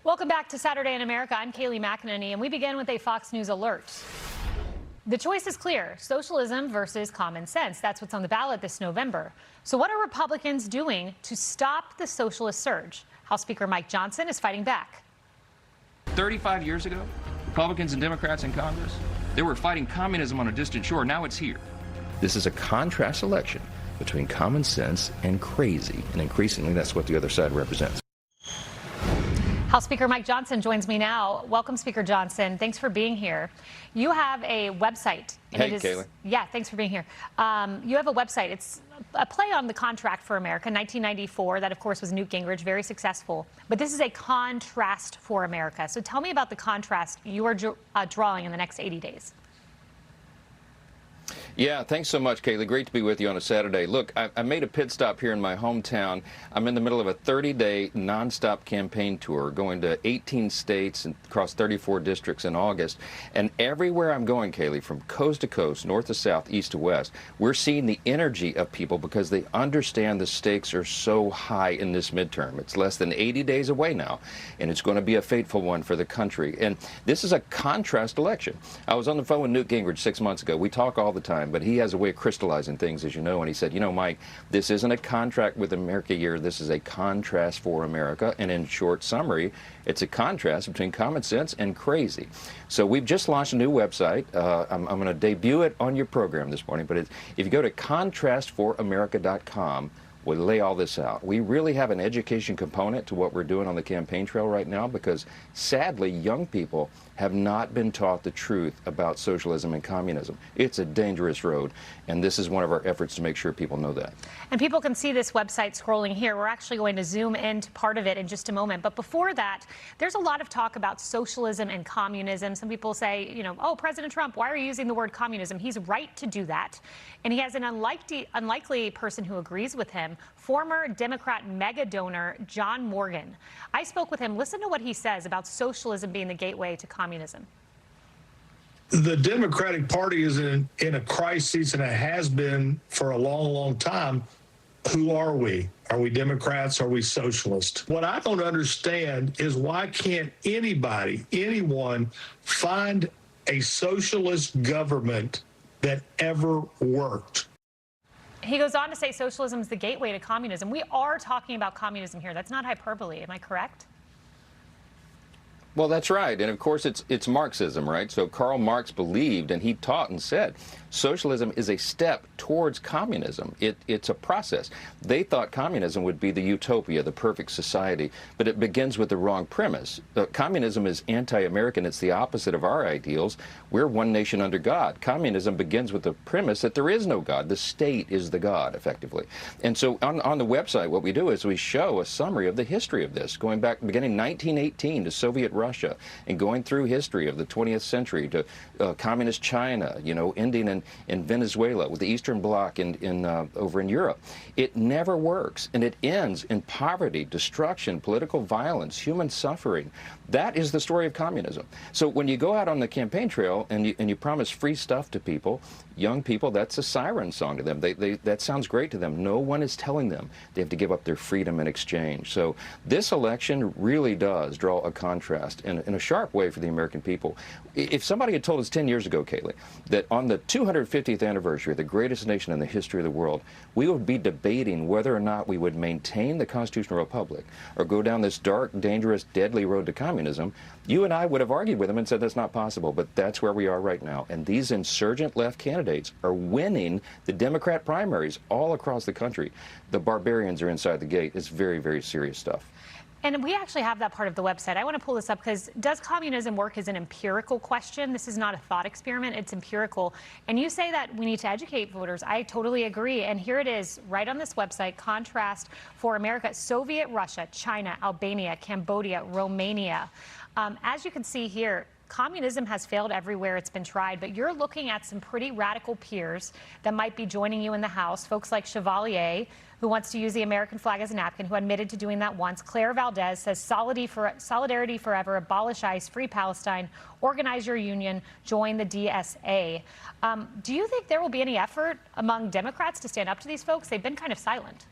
Welcome back to Saturday in America. I'm Kayleigh McEnany, and we begin with a Fox News alert. The choice is clear: socialism versus common sense. That's what's on the ballot this November. So what are Republicans doing to stop the socialist surge? House Speaker Mike Johnson is fighting back. 35 years ago, Republicans and Democrats in Congress, they were fighting communism on a distant shore. Now it's here. This is a contrast election between common sense and crazy, and increasingly that's what the other side represents. House Speaker Mike Johnson joins me now. Welcome, Speaker Johnson. Thanks for being here. You have a website. Hey, Kayleigh. Yeah, thanks for being here. You have a website. It's a play on the Contract for America, 1994. That, of course, was Newt Gingrich, very successful. But this is a contrast for America. So tell me about the contrast you are drawing in the next 80 days. Yeah, thanks so much, Kayleigh. Great to be with you on a Saturday. Look, I made a pit stop here in my hometown. I'm in the middle of a 30-day nonstop campaign tour, going to 18 states and across 34 districts in August. And everywhere I'm going, Kayleigh, from coast to coast, north to south, east to west, we're seeing the energy of people because they understand the stakes are so high in this midterm. It's less than 80 days away now, and it's going to be a fateful one for the country. And this is a contrast election. I was on the phone with Newt Gingrich 6 months ago. We talk all the time, but he has a way of crystallizing things, as you know, and he said, you know, Mike, this isn't a contract with America year, this is a contrast for America, and in short summary, it's a contrast between common sense and crazy. So we've just launched a new website. I'm going to debut it on your program this morning, but if you go to contrastforamerica.com, we'll lay all this out. We really have an education component to what we're doing on the campaign trail right now because, sadly, young people have not been taught the truth about socialism and communism. It's a dangerous road, and this is one of our efforts to make sure people know that. And people can see this website scrolling here. We're actually going to zoom into part of it in just a moment. But before that, there's a lot of talk about socialism and communism. Some people say, you know, oh, President Trump, why are you using the word communism? He's right to do that. And he has an unlikely person who agrees with him, former Democrat mega donor John Morgan. I spoke with him. Listen to what he says about socialism being the gateway to communism. The Democratic Party is in a crisis, and it has been for a long, long time. Who are we? Are we Democrats? Are we socialists? What I don't understand is why can't anyone find a socialist government that ever worked? He goes on to say socialism is the gateway to communism. We are talking about communism here. That's not hyperbole. Am I correct? Well, that's right. And of course, it's Marxism, right? So Karl Marx believed, and he taught and said, socialism is a step towards communism. It's a process. They thought communism would be the utopia, the perfect society, but it begins with the wrong premise. Communism is anti-American. It's the opposite of our ideals. We're one nation under God. Communism begins with the premise that there is no God. The state is the God, effectively. And so on the website, what we do is we show a summary of the history of this, going back, beginning 1918 to Soviet Russia, and going through history of the 20th century to communist China, you know, ending in Venezuela with the Eastern Bloc over in Europe. It never works, and it ends in poverty, destruction, political violence, human suffering. That is the story of communism. So when you go out on the campaign trail and you promise free stuff to people, young people, that's a siren song to them. That sounds great to them. No one is telling them they have to give up their freedom in exchange. So this election really does draw a contrast in a sharp way for the American people. If somebody had told us 10 years ago, Kayleigh, that on the 250th anniversary of the greatest nation in the history of the world, we would be debating whether or not we would maintain the constitutional republic or go down this dark, dangerous, deadly road to communism, you and I would have argued with them and said that's not possible. But that's where we are right now. And these insurgent left candidates are winning the Democrat primaries all across the country. The barbarians are inside the gate. It's very, very serious stuff. And we actually have that part of the website. I want to pull this up because does communism work is an empirical question. This is not a thought experiment. It's empirical. And you say that we need to educate voters. I totally agree. And here it is right on this website, Contrast for America, Soviet Russia, China, Albania, Cambodia, Romania. As you can see here, communism has failed everywhere it's been tried, but you're looking at some pretty radical peers that might be joining you in the House, folks like Chevalier, who wants to use the American flag as a napkin, who admitted to doing that once. Claire Valdez says solidarity forever, abolish ICE, free Palestine, organize your union, join the DSA. Do you think there will be any effort among Democrats to stand up to these folks? They've been kind of silent.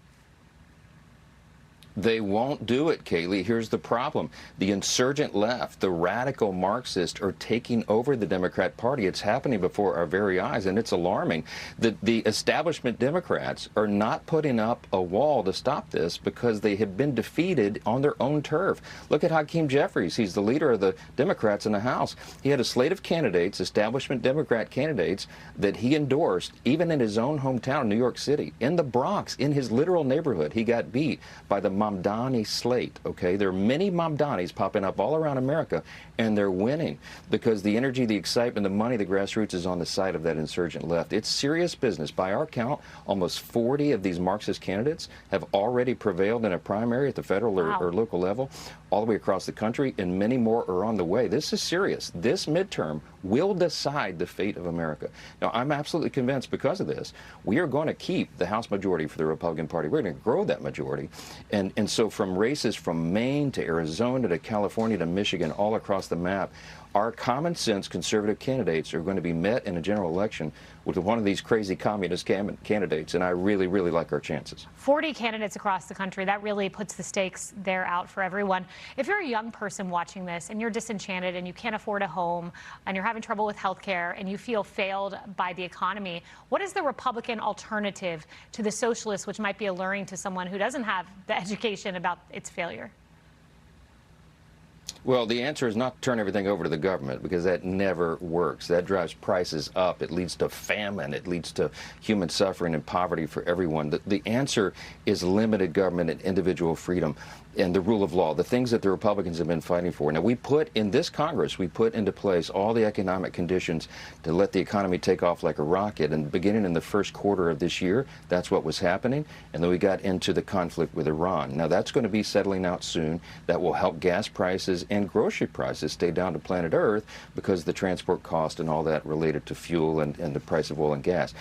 They won't do it, Kaylee. Here's the problem. The insurgent left, the radical Marxists, are taking over the Democrat Party. It's happening before our very eyes, and it's alarming. The establishment Democrats are not putting up a wall to stop this because they have been defeated on their own turf. Look at Hakeem Jeffries. He's the leader of the Democrats in the House. He had a slate of candidates, establishment Democrat candidates, that he endorsed, even in his own hometown, New York City. In the Bronx, in his literal neighborhood, he got beat by the Mamdani slate, okay? There are many Mamdanis popping up all around America, and they're winning because the energy, the excitement, the money, the grassroots is on the side of that insurgent left. It's serious business. By our count, almost 40 of these Marxist candidates have already prevailed in a primary at the federal or local level, all the way across the country, and many more are on the way. This is serious. This midterm will decide the fate of America. Now, I'm absolutely convinced because of this, we are going to keep the House majority for the Republican Party. We're going to grow that majority. And so from races from Maine to Arizona to California to Michigan, all across the map, our common sense conservative candidates are going to be met in a general election with one of these crazy communist candidates, and I really, really like our chances. 40 candidates across the country, that really puts the stakes there out for everyone. If you're a young person watching this and you're disenchanted and you can't afford a home and you're having trouble with health care and you feel failed by the economy, what is the Republican alternative to the socialist, which might be alluring to someone who doesn't have the education about its failure? Well, the answer is not to turn everything over to the government, because that never works. That drives prices up. It leads to famine. It leads to human suffering and poverty for everyone. The answer is limited government and individual freedom and the rule of law, the things that the Republicans have been fighting for. Now, we put in this Congress, we put into place all the economic conditions to let the economy take off like a rocket. And beginning in the first quarter of this year, that's what was happening. And then we got into the conflict with Iran. Now, that's going to be settling out soon. That will help gas prices and grocery prices stay down to planet Earth because the transport cost and all that related to fuel and the price of oil and gas.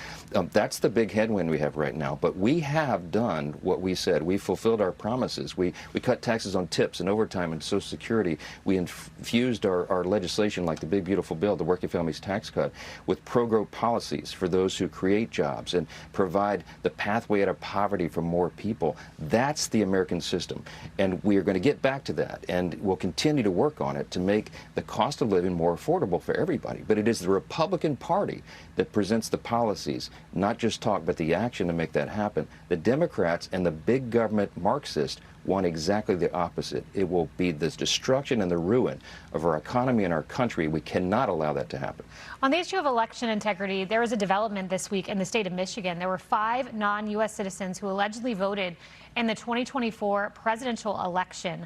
That's the big headwind we have right now. But we have done what we said. We fulfilled our promises. We cut taxes on tips and overtime and Social Security. We infused our legislation, like the big, beautiful bill, the Working Families Tax Cut, with pro-growth policies for those who create jobs and provide the pathway out of poverty for more people. That's the American system. And we are going to get back to that. And we'll continue to work on it to make the cost of living more affordable for everybody. But it is the Republican Party that presents the policies, not just talk, but the action to make that happen. The Democrats and the big government Marxists want exactly the opposite. It will be this destruction and the ruin of our economy and our country. We cannot allow that to happen. On the issue of election integrity, there was a development this week in the state of Michigan. There were 5 non-U.S. citizens who allegedly voted in the 2024 presidential election.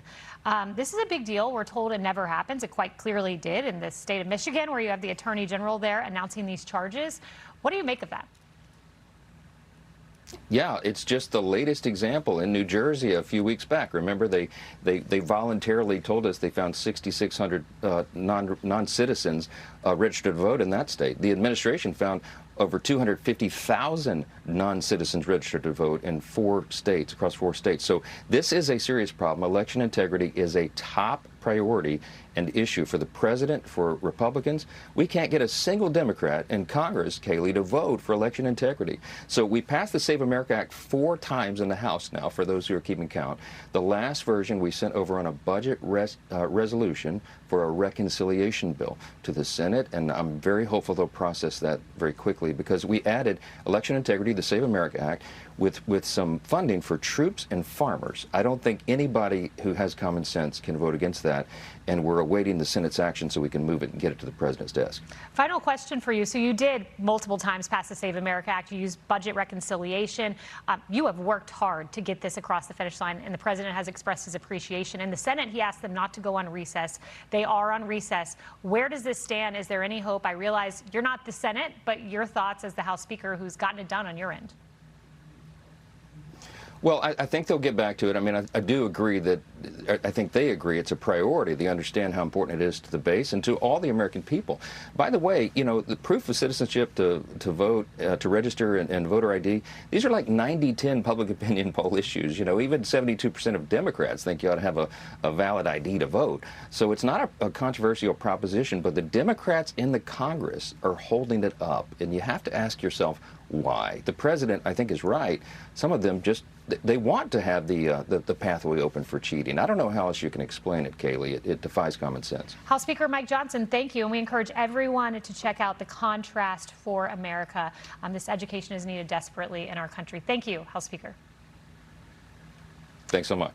This is a big deal. We're told it never happens. It quite clearly did in the state of Michigan, where you have the Attorney General there announcing these charges. What do you make of that? Yeah, it's just the latest example in New Jersey a few weeks back. Remember, they voluntarily told us they found 6,600 non-citizens registered to vote in that state. The administration found over 250,000 non-citizens registered to vote in 4 states, across 4 states. So this is a serious problem. Election integrity is a top priority and issue for the president, for Republicans. We can't get a single Democrat in Congress, Kaylee, to vote for election integrity. So we passed the Save America Act 4 times in the House now, for those who are keeping count. The last version we sent over on a budget resolution for a reconciliation bill to the Senate, and I'm very hopeful they'll process that very quickly, because we added election integrity, the Save America Act, with some funding for troops and farmers. I don't think anybody who has common sense can vote against that, and we're awaiting the Senate's action so we can move it and get it to the president's desk. Final question for you. So you did multiple times pass the Save America Act. You used budget reconciliation. You have worked hard to get this across the finish line, and the president has expressed his appreciation. In the Senate, he asked them not to go on recess. They are on recess. Where does this stand? Is there any hope? I realize you're not the Senate, but your thoughts as the House Speaker who's gotten it done on your end. Well, I think they'll get back to it. I mean, I do agree that, I think they agree it's a priority. They understand how important it is to the base and to all the American people. By the way, you know, the proof of citizenship to vote, to register and voter ID, these are like 90-10 public opinion poll issues. You know, even 72% of Democrats think you ought to have a valid ID to vote. So it's not a controversial proposition, but the Democrats in the Congress are holding it up. And you have to ask yourself, why. The president, I think, is right. Some of them just, they want to have the pathway open for cheating. I don't know how else you can explain it, Kaylee. It defies common sense. House Speaker Mike Johnson, thank you. And we encourage everyone to check out The Contrast for America. This education is needed desperately in our country. Thank you, House Speaker. Thanks so much.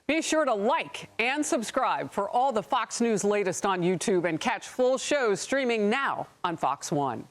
Be sure to like and subscribe for all the Fox News latest on YouTube and catch full shows streaming now on Fox One.